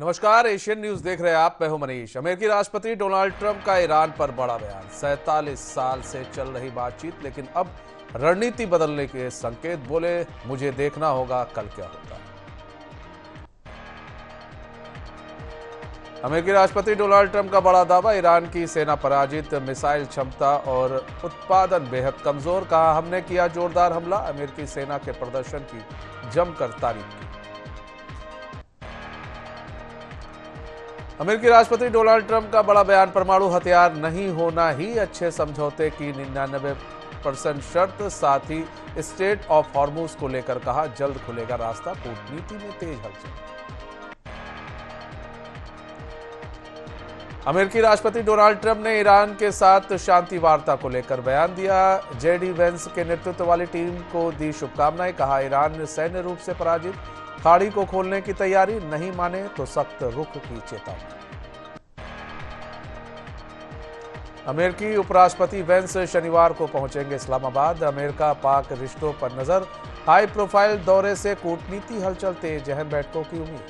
नमस्कार, Asian news देख रहे हैं आप। मैं हूं मनीष। अमेरिकी राष्ट्रपति डोनाल्ड ट्रंप का ईरान पर बड़ा बयान। 47 साल से चल रही बातचीत, लेकिन अब रणनीति बदलने के संकेत। बोले, मुझे देखना होगा कल क्या होता है। अमेरिकी राष्ट्रपति डोनाल्ड ट्रंप का बड़ा दावा। ईरान की सेना पराजित, मिसाइल क्षमता और उत्पादन बेहद कमजोर। कहा, हमने किया जोरदार हमला। अमेरिकी सेना के प्रदर्शन की जमकर तारीफ की। अमेरिकी राष्ट्रपति डोनाल्ड ट्रंप का बड़ा बयान। परमाणु हथियार नहीं होना ही अच्छे समझौते की 99% शर्त। साथ ही स्ट्रेट ऑफ हॉर्मुज को लेकर कहा, जल्द खुलेगा रास्ता। कूटनीति में तेज हलचल। अमेरिकी राष्ट्रपति डोनाल्ड ट्रंप ने ईरान के साथ शांति वार्ता को लेकर बयान दिया। जेडी वेंस के नेतृत्व वाली टीम को दी शुभकामनाएं। कहा, ईरान सैन्य रूप से पराजित, खाड़ी को खोलने की तैयारी, नहीं माने तो सख्त रुख की चेतावनी। अमेरिकी उपराष्ट्रपति वेंस शनिवार को पहुंचेंगे इस्लामाबाद। अमेरिका पाक रिश्तों पर नजर। हाई प्रोफाइल दौरे से कूटनीति हलचल तेज, अहम बैठकों की उम्मीद।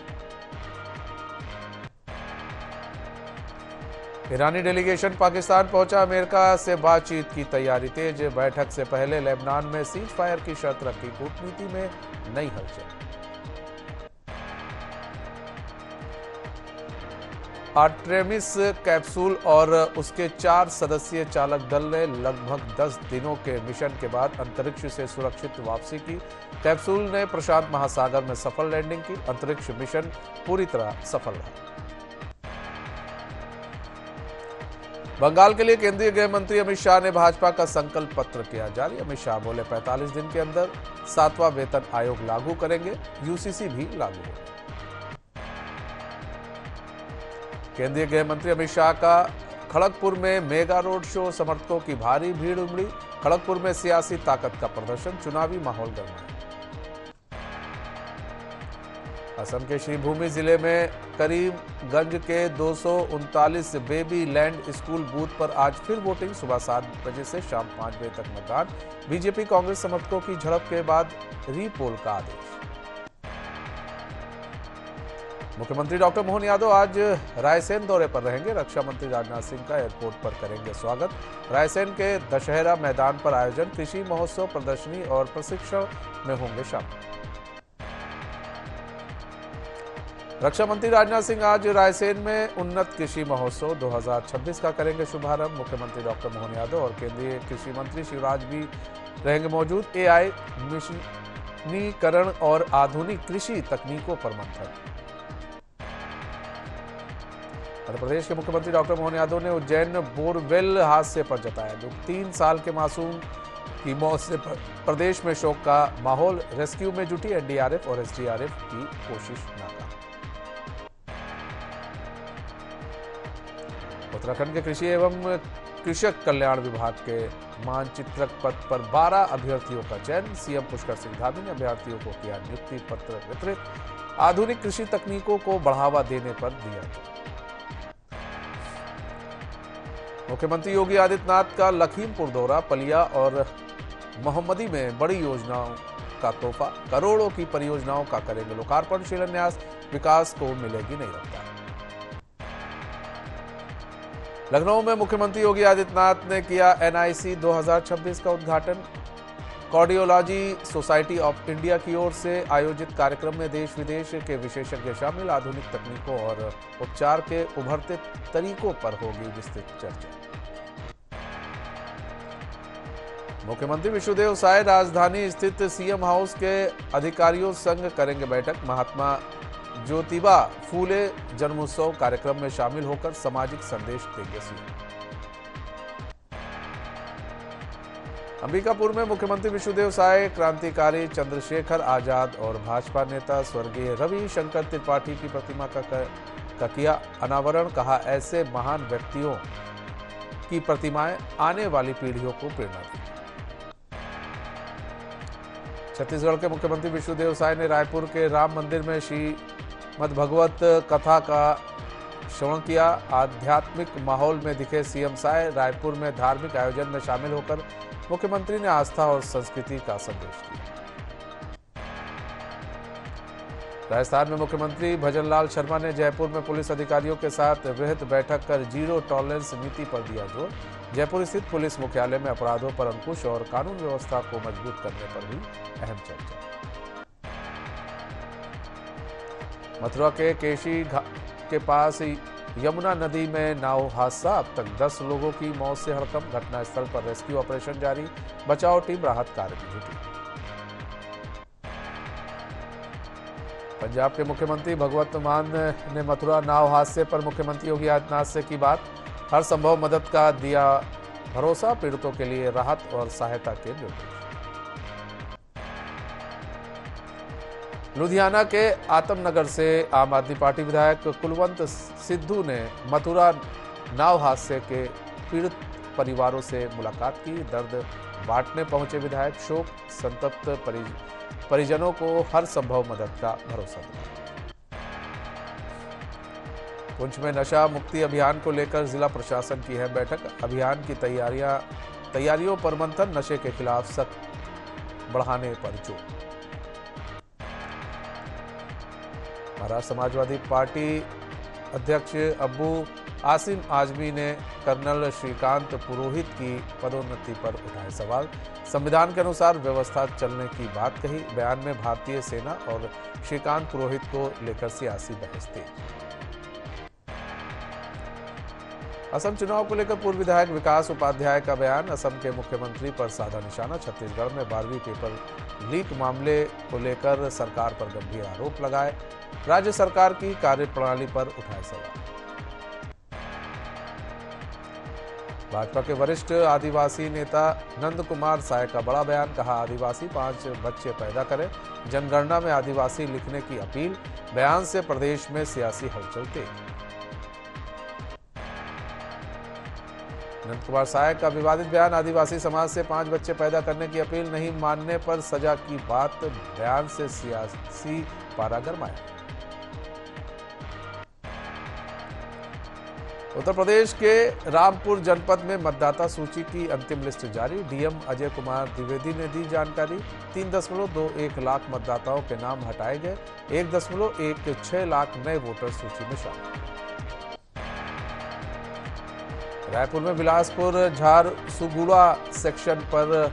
ईरानी डेलीगेशन पाकिस्तान पहुंचा। अमेरिका से बातचीत की तैयारी तेज। बैठक से पहले लेबनान में सीज फायर की शर्त रखी। कूटनीति में नई हलचल। आर्टेमिस कैप्सूल और उसके 4 सदस्यीय चालक दल ने लगभग 10 दिनों के मिशन के बाद अंतरिक्ष से सुरक्षित वापसी की। कैप्सूल ने प्रशांत महासागर में सफल लैंडिंग की। अंतरिक्ष मिशन पूरी तरह सफल रहा। बंगाल के लिए केंद्रीय गृह मंत्री अमित शाह ने भाजपा का संकल्प पत्र किया जारी। अमित शाह बोले, 45 दिन के अंदर 7वां वेतन आयोग लागू करेंगे। यूसीसी भी लागू होगा। केंद्रीय गृह मंत्री अमित शाह का खड़गपुर में मेगा रोड शो। समर्थकों की भारी भीड़ उमड़ी। खड़गपुर में सियासी ताकत का प्रदर्शन, चुनावी माहौल गरमाया। असम के श्रीभूमि जिले में करीमगंज के 239 बेबी लैंड स्कूल बूथ पर आज फिर वोटिंग। सुबह 7 बजे से शाम 5 बजे तक मतदान। बीजेपी कांग्रेस समर्थकों की झड़प के बाद रीपोल का आदेश। मुख्यमंत्री डॉक्टर मोहन यादव आज रायसेन दौरे पर रहेंगे। रक्षा मंत्री राजनाथ सिंह का एयरपोर्ट पर करेंगे स्वागत। रायसेन के दशहरा मैदान पर आयोजन, कृषि महोत्सव, प्रदर्शनी और प्रशिक्षण में होंगे शामिल। रक्षा मंत्री राजनाथ सिंह आज रायसेन में उन्नत कृषि महोत्सव 2026 का करेंगे शुभारंभ। मुख्यमंत्री डॉक्टर मोहन यादव और केंद्रीय कृषि मंत्री शिवराज भी रहेंगे मौजूद। एआई मिशनीकरण और आधुनिक कृषि तकनीकों पर मंथन। मध्य प्रदेश के मुख्यमंत्री डॉक्टर मोहन यादव ने उज्जैन बोरवेल हादसे पर जताया दुख। 3 साल के मासूम की मौत से प्रदेश में शोक का माहौल। रेस्क्यू में जुटी एनडीआरएफ और एसडीआरएफ की कोशिश नाकाम। उत्तराखंड के कृषि एवं कृषक कल्याण विभाग के मानचित्रक पद पर 12 अभ्यर्थियों का चयन। सीएम पुष्कर सिंह धामी ने अभ्यर्थियों को किया नियुक्ति पत्र वितरित। आधुनिक कृषि तकनीकों को बढ़ावा देने पर दिया। मुख्यमंत्री योगी आदित्यनाथ का लखीमपुर दौरा। पलिया और मोहम्मदी में बड़ी योजनाओं का तोहफा। करोड़ों की परियोजनाओं का करेंगे लोकार्पण। शिलान्यास, विकास को मिलेगी नई रफ्तार। लखनऊ में मुख्यमंत्री योगी आदित्यनाथ ने किया एनआईसी 2026 का उद्घाटन। कार्डियोलॉजी सोसाइटी ऑफ इंडिया की ओर से आयोजित कार्यक्रम में देश विदेश के विशेषज्ञ शामिल। आधुनिक तकनीकों और उपचार के उभरते तरीकों पर होगी विस्तृत चर्चा। मुख्यमंत्री विष्णुदेव साय राजधानी स्थित सीएम हाउस के अधिकारियों संग करेंगे बैठक। महात्मा ज्योतिबा फूले जन्मोत्सव कार्यक्रम में शामिल होकर सामाजिक संदेश देंगे सीएम। अंबिकापुर में मुख्यमंत्री विष्णुदेव साय क्रांतिकारी चंद्रशेखर आजाद और भाजपा नेता स्वर्गीय रवि शंकर त्रिपाठी की प्रतिमा का किया अनावरण। कहा, ऐसे महान व्यक्तियों की प्रतिमाएं आने वाली पीढ़ियों को प्रेरणा दी। छत्तीसगढ़ के मुख्यमंत्री विष्णुदेव साय ने रायपुर के राम मंदिर में श्रीमद्भगवत कथा का श्रवण किया। आध्यात्मिक माहौल में दिखे सीएम साय। रायपुर में धार्मिक आयोजन में शामिल होकर मुख्यमंत्री ने आस्था और संस्कृति का संदेश दिया। राजस्थान में मुख्यमंत्री भजनलाल शर्मा ने जयपुर में पुलिस अधिकारियों के साथ वृहद बैठक कर जीरो टॉलरेंस नीति पर दिया जोर। जयपुर स्थित पुलिस मुख्यालय में अपराधों पर अंकुश और कानून व्यवस्था को मजबूत करने पर भी अहम चर्चा। मथुरा के केशी के पास यमुना नदी में नाव हादसा, अब तक 10 लोगों की मौत से हड़कंप। घटनास्थल पर रेस्क्यू ऑपरेशन जारी, बचाव टीम राहत कार्य में जुटी। पंजाब के मुख्यमंत्री भगवंत मान ने मथुरा नाव हादसे पर मुख्यमंत्री योगी आदित्यनाथ से की बात, हर संभव मदद का दिया भरोसा, पीड़ितों के लिए राहत और सहायता के निर्देश। लुधियाना के आतमनगर से आम आदमी पार्टी विधायक कुलवंत सिद्धू ने मथुरा नाव हादसे के पीड़ित परिवारों से मुलाकात की। दर्द बांटने पहुंचे विधायक शोक संतप्त परिजनों को हर संभव मदद का भरोसा दिया। पुंछ में नशा मुक्ति अभियान को लेकर जिला प्रशासन की है बैठक, अभियान की तैयारियों पर मंथन, नशे के खिलाफ सख्त बढ़ाने पर जोर। महाराष्ट्र समाजवादी पार्टी अध्यक्ष अब्बू आसिम आजमी ने कर्नल श्रीकांत पुरोहित की पदोन्नति पर उठाए सवाल, संविधान के अनुसार व्यवस्था चलने की बात कही। बयान में भारतीय सेना और श्रीकांत पुरोहित को लेकर सियासी बहस थी। असम चुनाव को लेकर पूर्व विधायक विकास उपाध्याय का बयान, असम के मुख्यमंत्री पर साधा निशाना। छत्तीसगढ़ में 12वीं पेपर लीक मामले को लेकर सरकार पर गंभीर आरोप लगाए, राज्य सरकार की कार्यप्रणाली पर उठाए सवाल। भाजपा के वरिष्ठ आदिवासी नेता नंद कुमार साय का बड़ा बयान, कहा आदिवासी 5 बच्चे पैदा करें, जनगणना में आदिवासी लिखने की अपील। बयान से प्रदेश में सियासी हलचल तेज। नंद कुमार साय का विवादित बयान, आदिवासी समाज से 5 बच्चे पैदा करने की अपील, नहीं मानने पर सजा की बात। बयान से सियासी पारा गरमाया। उत्तर प्रदेश के रामपुर जनपद में मतदाता सूची की अंतिम लिस्ट जारी, डीएम अजय कुमार द्विवेदी ने दी जानकारी। 3.21 लाख मतदाताओं के नाम हटाए गए, 1.16 लाख नए वोटर सूची में शामिल। रायपुर में बिलासपुर झारसुगुड़ा सेक्शन पर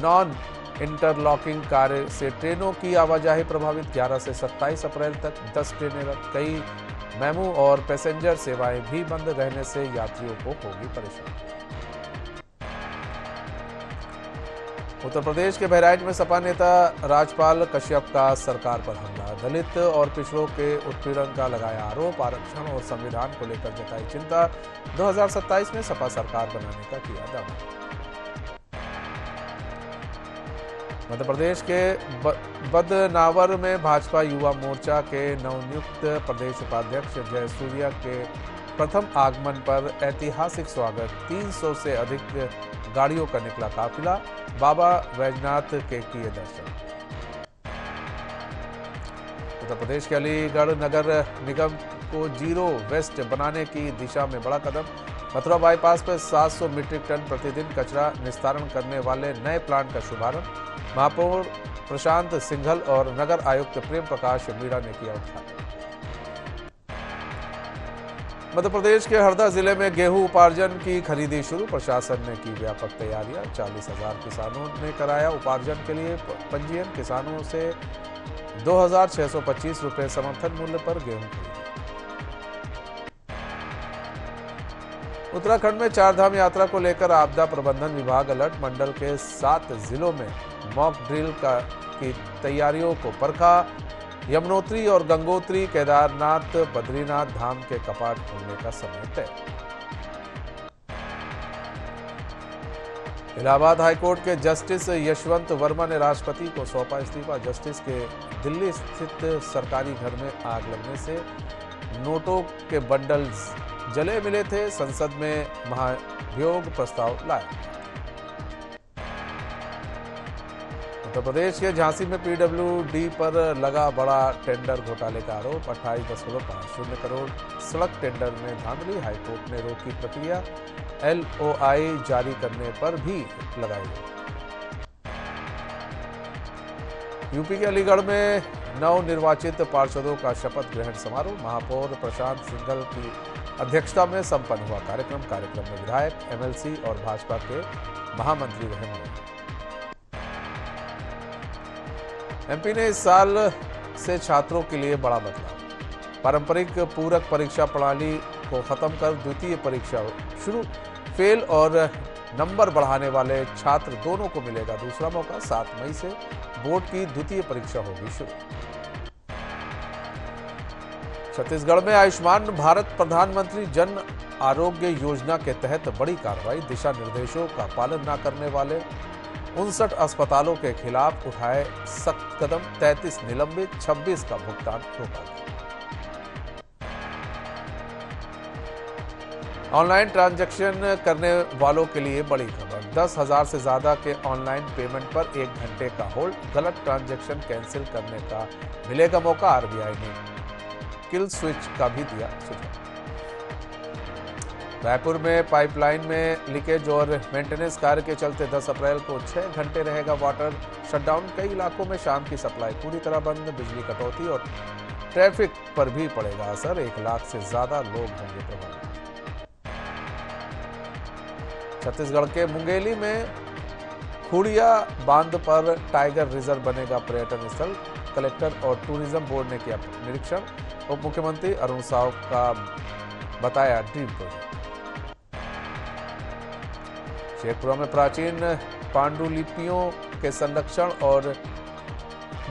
नॉन इंटरलॉकिंग कार्य से ट्रेनों की आवाजाही प्रभावित। 11 से 27 अप्रैल तक 10 ट्रेनें रद्द, कई मेमू और पैसेंजर सेवाएं भी बंद रहने से यात्रियों को होगी परेशानी। उत्तर प्रदेश के बहराइच में सपा नेता राजपाल कश्यप का सरकार पर हमला, दलित और पिछड़ों के उत्पीड़न का लगाया आरोप, आरक्षण और संविधान को लेकर जताई चिंता। 2027 में सपा सरकार बनाने का किया दावा। मध्य प्रदेश के बदनावर में भाजपा युवा मोर्चा के नवनियुक्त प्रदेश उपाध्यक्ष जय सूर्या के प्रथम आगमन पर ऐतिहासिक स्वागत। 300 से अधिक गाड़ियों का निकला काफिला, बाबा वैजनाथ के किए दर्शन। उत्तर प्रदेश के अलीगढ़ नगर निगम को जीरो वेस्ट बनाने की दिशा में बड़ा कदम। मथुरा बाईपास पर 700 मीट्रिक टन प्रतिदिन कचरा निस्तारण करने वाले नए प्लांट का शुभारंभ। महापौर प्रशांत सिंघल और नगर आयुक्त प्रेम प्रकाश मीणा ने किया उद्घाटन। मध्य प्रदेश के हरदा जिले में गेहूं उपार्जन की खरीदी शुरू, प्रशासन ने की व्यापक तैयारियां। 40,000 किसानों ने कराया उपार्जन के लिए पंजीयन। किसानों से 2,625 रुपए समर्थन मूल्य पर गेहूं खरीदी। उत्तराखंड में 4 धाम यात्रा को लेकर आपदा प्रबंधन विभाग अलर्ट, मंडल के 7 जिलों में मॉक ड्रिल की तैयारियों को परखा। यमुनोत्री और गंगोत्री, केदारनाथ, बद्रीनाथ धाम के कपाट खोलने का समय तय। इलाहाबाद हाईकोर्ट के जस्टिस यशवंत वर्मा ने राष्ट्रपति को सौंपा इस्तीफा। जस्टिस के दिल्ली स्थित सरकारी घर में आग लगने से नोटों के बंडल जले मिले थे, संसद में महाभियोग प्रस्ताव लाया। उत्तर प्रदेश के झांसी में पीडब्ल्यूडी पर लगा बड़ा टेंडर घोटाले का आरोप। 28.50 करोड़ सड़क टेंडर में धांधली, हाईकोर्ट ने रोकी प्रक्रिया। एलओआई जारी करने पर भी लगाई गई। यूपी के अलीगढ़ में नवनिर्वाचित पार्षदों का शपथ ग्रहण समारोह महापौर प्रशांत सिंघल की अध्यक्षता में संपन्न हुआ। कार्यक्रम में विधायक, एमएलसी और भाजपा के महामंत्री रहे मौजूद। एमपी ने इस साल से छात्रों के लिए बड़ा बदलाव। पारंपरिक पूरक परीक्षा प्रणाली को खत्म कर द्वितीय परीक्षा शुरू। फेल और नंबर बढ़ाने वाले छात्र दोनों को मिलेगा दूसरा मौका। 7 मई से बोर्ड की द्वितीय परीक्षा होगी शुरू। छत्तीसगढ़ में आयुष्मान भारत प्रधानमंत्री जन आरोग्य योजना के तहत बड़ी कार्रवाई। दिशा निर्देशों का पालन न करने वाले 59 अस्पतालों के खिलाफ उठाए सख्त कदम। 33 निलंबित, 26 का भुगतान रोका गया। ऑनलाइन ट्रांजैक्शन करने वालों के लिए बड़ी खबर। 10,000 से ज्यादा के ऑनलाइन पेमेंट पर 1 घंटे का होल्ड। गलत ट्रांजैक्शन कैंसिल करने का मिलेगा मौका। आरबीआई ने किल स्विच का भी दिया सुझाव। रायपुर में पाइपलाइन में लीकेज और मेंटेनेंस कार्य के चलते 10 अप्रैल को 6 घंटे रहेगा वाटर शटडाउन। कई इलाकों में शाम की सप्लाई पूरी तरह बंद। बिजली कटौती और ट्रैफिक पर भी पड़ेगा असर। 1 लाख से ज्यादा लोग होंगे प्रभावित। छत्तीसगढ़ के मुंगेली में खुड़िया बांध पर टाइगर रिजर्व बनेगा पर्यटन स्थल। कलेक्टर और टूरिज्म बोर्ड ने किया निरीक्षण। उप मुख्यमंत्री अरुण साव का बताया ड्रीम प्रोजेक्ट। शेखपुरा में प्राचीन पांडुलिपियों के संरक्षण और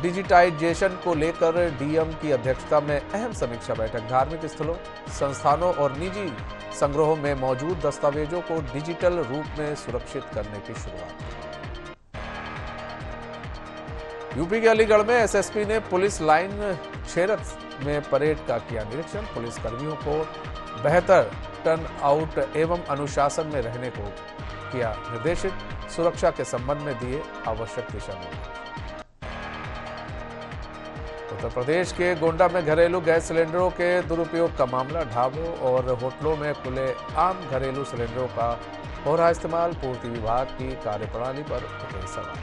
डिजिटाइजेशन को लेकर डीएम की अध्यक्षता में अहम समीक्षा बैठक। धार्मिक स्थलों, संस्थानों और निजी संग्रहों में मौजूद दस्तावेजों को डिजिटल रूप में सुरक्षित करने की शुरुआत। यूपी के अलीगढ़ में एसएसपी ने पुलिस लाइन छेरत में परेड का किया निरीक्षण। पुलिस कर्मियों को बेहतर टर्न आउट एवं अनुशासन में रहने को किया निर्देशित। सुरक्षा के संबंध में दिए आवश्यक दिशा निर्देश। उत्तर प्रदेश के गोंडा में घरेलू गैस सिलेंडरों के दुरुपयोग का मामला। ढाबों और होटलों में खुले आम घरेलू सिलेंडरों का हो रहा इस्तेमाल। पूर्ति विभाग की कार्यप्रणाली पर उठे सवाल।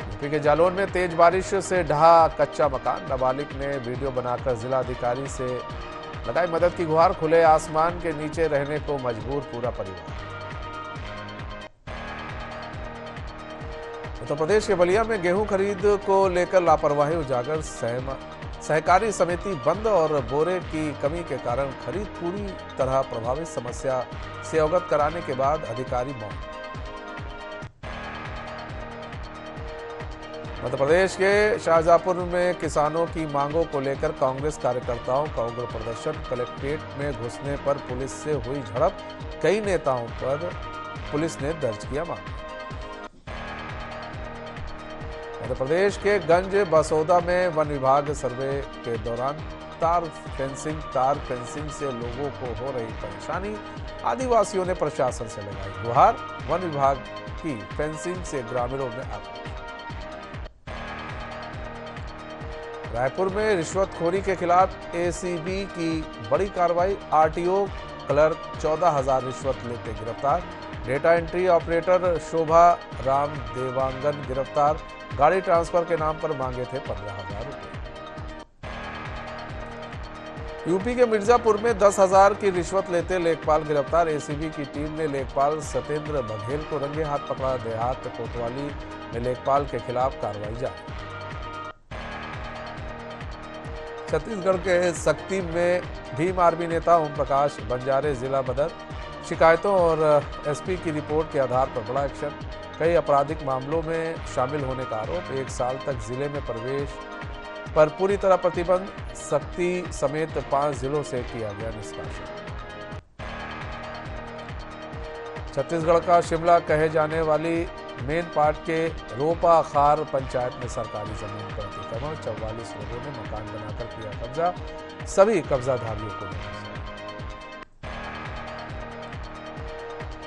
यूपी के जालौन में तेज बारिश से ढहा कच्चा मकान। नाबालिग ने वीडियो बनाकर जिलाधिकारी से लगाई मदद की गुहार। खुले आसमान के नीचे रहने को मजबूर पूरा परिवार। उत्तर प्रदेश के बलिया में गेहूं खरीद को लेकर लापरवाही उजागर। सहकारी समिति बंद और बोरे की कमी के कारण खरीद पूरी तरह प्रभावित। समस्या से अवगत कराने के बाद अधिकारी मौन। मध्य प्रदेश के शाहजहांपुर में किसानों की मांगों को लेकर कांग्रेस कार्यकर्ताओं का उग्र प्रदर्शन। कलेक्ट्रेट में घुसने पर पुलिस से हुई झड़प। कई नेताओं पर पुलिस ने दर्ज किया मामला। मध्य प्रदेश के गंज बसोदा में वन विभाग सर्वे के दौरान तार फेंसिंग से लोगों को हो रही परेशानी। आदिवासियों ने प्रशासन से लगाई गुहार। वन विभाग की फेंसिंग से ग्रामीणों में आक्रोश। रायपुर में रिश्वतखोरी के खिलाफ एसीबी की बड़ी कार्रवाई। आरटीओ क्लर्क 14,000 रिश्वत लेते गिरफ्तार। डेटा एंट्री ऑपरेटर शोभा राम देवांगन गिरफ्तार। गाड़ी ट्रांसफर के नाम पर मांगे थे 15,000 रुपए। यूपी के मिर्जापुर में 10,000 की रिश्वत लेते लेखपाल गिरफ्तार। एसीबी की टीम ने लेखपाल सत्येंद्र बघेल को रंगे हाथ पकड़ा। देहात कोतवाली में लेखपाल के खिलाफ कार्रवाई जारी। छत्तीसगढ़ के सक्ती में भीम आर्मी नेता ओम प्रकाश बंजारे जिला बदर। शिकायतों और एसपी की रिपोर्ट के आधार पर बड़ा एक्शन। कई आपराधिक मामलों में शामिल होने का आरोप। 1 साल तक जिले में प्रवेश पर पूरी तरह प्रतिबंध। सक्ती समेत 5 जिलों से किया गया निष्कासन। छत्तीसगढ़ का शिमला कहे जाने वाली मेन पार्ट के रोपा खार पंचायत में सरकारी जमीन पर अतिक्रमण। 44 लोगों ने मकान बनाकर किया कब्जा। सभी कब्जाधारियों को नोटिस।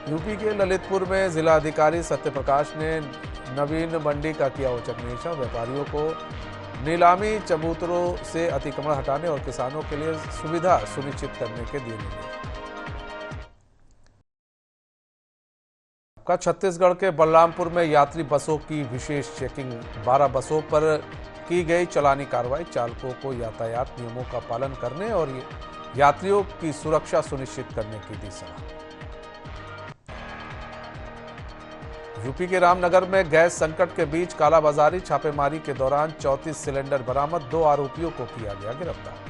यूपी के ललितपुर में जिलाधिकारी सत्यप्रकाश ने नवीन मंडी का किया औचक निरीक्षण। व्यापारियों को नीलामी चबूतरों से अतिक्रमण हटाने और किसानों के लिए सुविधा सुनिश्चित करने के दिए निर्देश। आपका छत्तीसगढ़ के बलरामपुर में यात्री बसों की विशेष चेकिंग। 12 बसों पर की गई चालानी कार्रवाई। चालकों को यातायात नियमों का पालन करने और यात्रियों की सुरक्षा सुनिश्चित करने की दी सलाह। यूपी के रामनगर में गैस संकट के बीच कालाबाजारी। छापेमारी के दौरान 34 सिलेंडर बरामद। 2 आरोपियों को किया गया गिरफ्तार।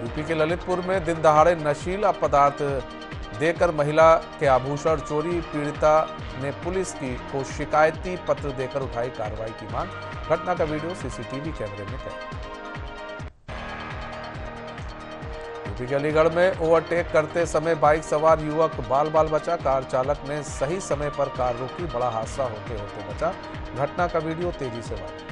यूपी के ललितपुर में दिन दहाड़े नशीला पदार्थ देकर महिला के आभूषण चोरी। पीड़िता ने पुलिस को शिकायती पत्र देकर उठाई कार्रवाई की मांग। घटना का वीडियो सीसीटीवी कैमरे में कैद। यूपी के अलीगढ़ में ओवरटेक करते समय बाइक सवार युवक बाल बाल बचा। कार चालक ने सही समय पर कार रोकी। बड़ा हादसा होते होते बचा। घटना का वीडियो तेजी से वायरल।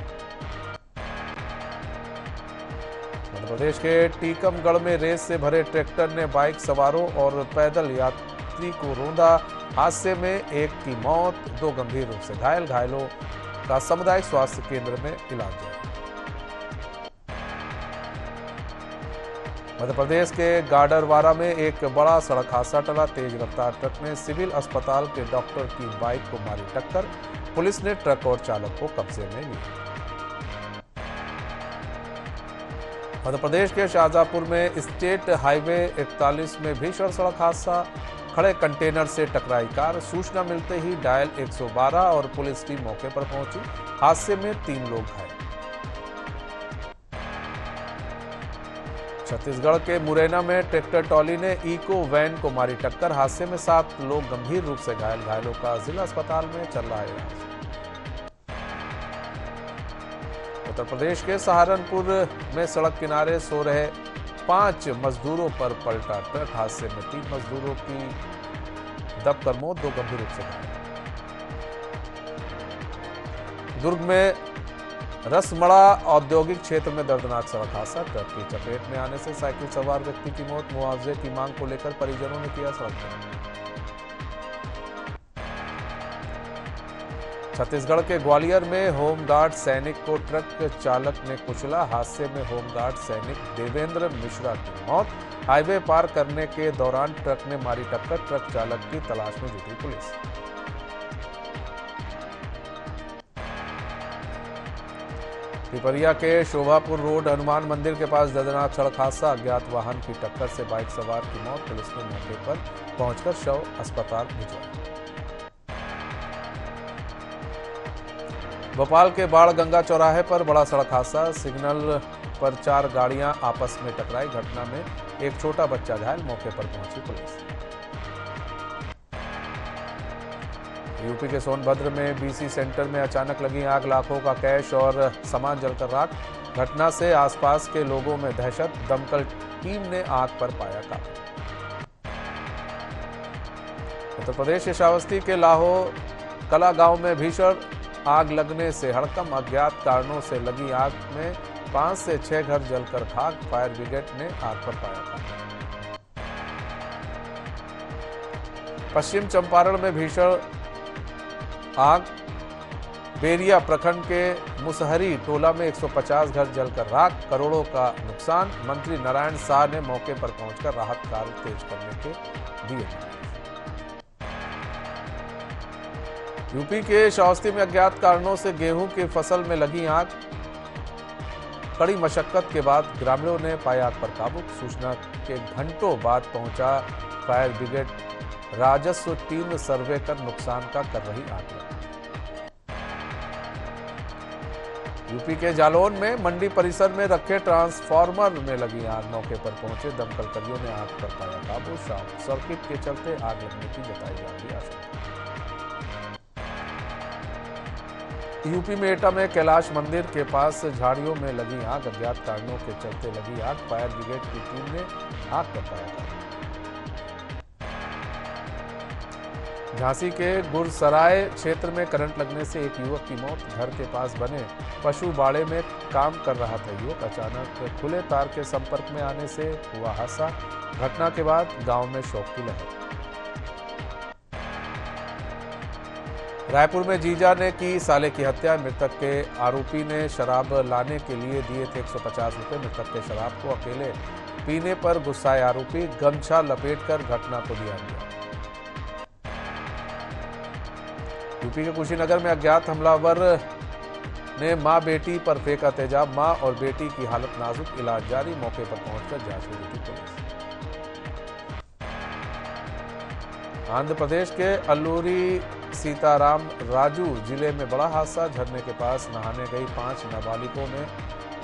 मध्य प्रदेश के टीकमगढ़ में रेस से भरे ट्रैक्टर ने बाइक सवारों और पैदल यात्री को रौंदा। हादसे में एक की मौत, 2 गंभीर रूप से घायल। घायलों का सामुदायिक स्वास्थ्य केंद्र में इलाज जारी। मध्य प्रदेश के गाडरवारा में एक बड़ा सड़क हादसा टला। तेज रफ्तार ट्रक ने सिविल अस्पताल के डॉक्टर की बाइक को मारी टक्कर। पुलिस ने ट्रक और चालक को कब्जे में लिया। मध्य प्रदेश के शाहजहांपुर में स्टेट हाईवे 41 में भीषण सड़क हादसा। खड़े कंटेनर से टकराई कार। सूचना मिलते ही डायल 112 और पुलिस टीम मौके पर पहुंची। हादसे में 3 लोग घायल। छत्तीसगढ़ के मुरैना में ट्रैक्टर ट्रॉली ने इको वैन को मारी टक्कर। हादसे में 7 लोग गंभीर रूप से घायल। घायलों का जिला अस्पताल में चल रहा है इलाज। उत्तर प्रदेश के सहारनपुर में सड़क किनारे सो रहे 5 मजदूरों पर पलटा ट्रक। हादसे में 3 मजदूरों की दबकर मौत, 2 गंभीर रूप से घायल। दुर्ग में रसमड़ा औद्योगिक क्षेत्र में दर्दनाक सड़क हादसा। ट्रक की चपेट में आने से साइकिल सवार व्यक्ति की मौत। मुआवजे की मांग को लेकर परिजनों ने किया सड़क जाम। छत्तीसगढ़ के ग्वालियर में होमगार्ड सैनिक को ट्रक चालक ने कुचला। हादसे में होमगार्ड सैनिक देवेंद्र मिश्रा की मौत। हाईवे पार करने के दौरान ट्रक ने मारी टक्कर। ट्रक चालक की तलाश में जुटी पुलिस। पिपरिया के शोभापुर रोड हनुमान मंदिर के पास दर्दनाक सड़क हादसा। अज्ञात वाहन की टक्कर से बाइक सवार की मौत। पुलिस ने मौके पर पहुंचकर शव अस्पताल भिजवाया। भोपाल के बाणगंगा चौराहे पर बड़ा सड़क हादसा। सिग्नल पर 4 गाड़ियां आपस में टकराई। घटना में एक छोटा बच्चा घायल। मौके पर पहुंची पुलिस। यूपी के सोनभद्र में बीसी सेंटर में अचानक लगी आग। लाखों का कैश और सामान जलकर राख। घटना से आसपास के लोगों में दहशत। दमकल टीम ने आग पर पाया काबू। उत्तर प्रदेश के श्रावस्ती के लाहो कला गांव में भीषण आग लगने से हड़कंप। अज्ञात कारणों से लगी आग में 5 से 6 घर जलकर खाक। फायर ब्रिगेड ने आग पर पाया काबू। पश्चिम चंपारण में भीषण आग। बेरिया प्रखंड के मुसहरी टोला में 150 घर जलकर राख। करोड़ों का नुकसान। मंत्री नारायण शाह ने मौके पर पहुंचकर राहत कार्य तेज करने के दिए। यूपी के श्रावस्ती में अज्ञात कारणों से गेहूं की फसल में लगी आग। कड़ी मशक्कत के बाद ग्रामीणों ने पाया आग पर काबू। सूचना के घंटों बाद पहुंचा फायर ब्रिगेड। राजस्व टीम सर्वे कर नुकसान का कर रही आकलन। यूपी के जालौन में मंडी परिसर में रखे ट्रांसफार्मर में लगी आग। मौके पर पहुंचे दमकल कर्मियों ने आग पर पाया काबू। शॉर्ट सर्किट के चलते आग लगने की जताई जा रही आशंका। यूपी में एटा में कैलाश मंदिर के पास झाड़ियों में लगी आग। अज्ञात कारणों के चलते लगी आग। फायर ब्रिगेड की टीम ने आग पर पाया काबू। झांसी के गुरसराय क्षेत्र में करंट लगने से एक युवक की मौत। घर के पास बने पशु बाड़े में काम कर रहा था युवक। अचानक खुले तार के संपर्क में आने से हुआ हादसा। घटना के बाद गांव में शोक की लहर। रायपुर में जीजा ने की साले की हत्या। मृतक के आरोपी ने शराब लाने के लिए दिए थे 150 रुपए। मृतक के शराब को अकेले पीने पर गुस्साए आरोपी, गमछा लपेटकर घटना को दिया अंजाम। यूपी के कुशीनगर में अज्ञात हमलावर ने मां बेटी पर फेंका तेजाब, मां और बेटी की हालत नाजुक, इलाज जारी, मौके पर पहुंचकर जांच में जुटी पुलिस। आंध्र प्रदेश के अल्लूरी सीताराम राजू जिले में बड़ा हादसा, झरने के पास नहाने गई 5 नाबालिगों में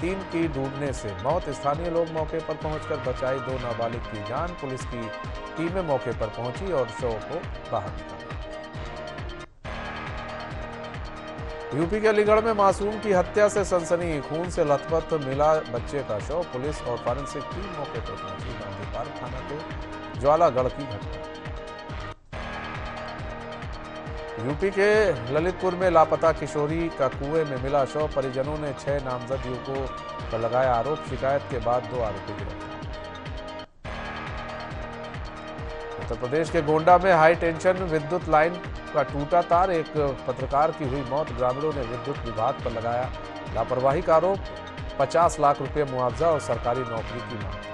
3 की डूबने से मौत, स्थानीय लोग मौके पर पहुंचकर बचाई 2 नाबालिग की जान, पुलिस की टीमें मौके पर पहुंची और शव को बाहर निकाला। यूपी के अलीगढ़ में मासूम की हत्या से सनसनी, खून से लथपथ मिला बच्चे का शव, पुलिस और फॉरेंसिक टीम मौके पर पहुंची। गांधी पार्क थाना के ज्वालागढ़ की घटना। यूपी के ललितपुर में लापता किशोरी का कुएं में मिला शव, परिजनों ने 6 नामजद युवकों पर लगाया आरोप, शिकायत के बाद 2 आरोपी गिरफ्तार। उत्तर प्रदेश के गोंडा में हाई टेंशन विद्युत लाइन का टूटा तार, एक पत्रकार की हुई मौत, ग्रामीणों ने विद्युत विभाग पर लगाया लापरवाही का आरोप, 50 लाख रुपए मुआवजा और सरकारी नौकरी की मांग।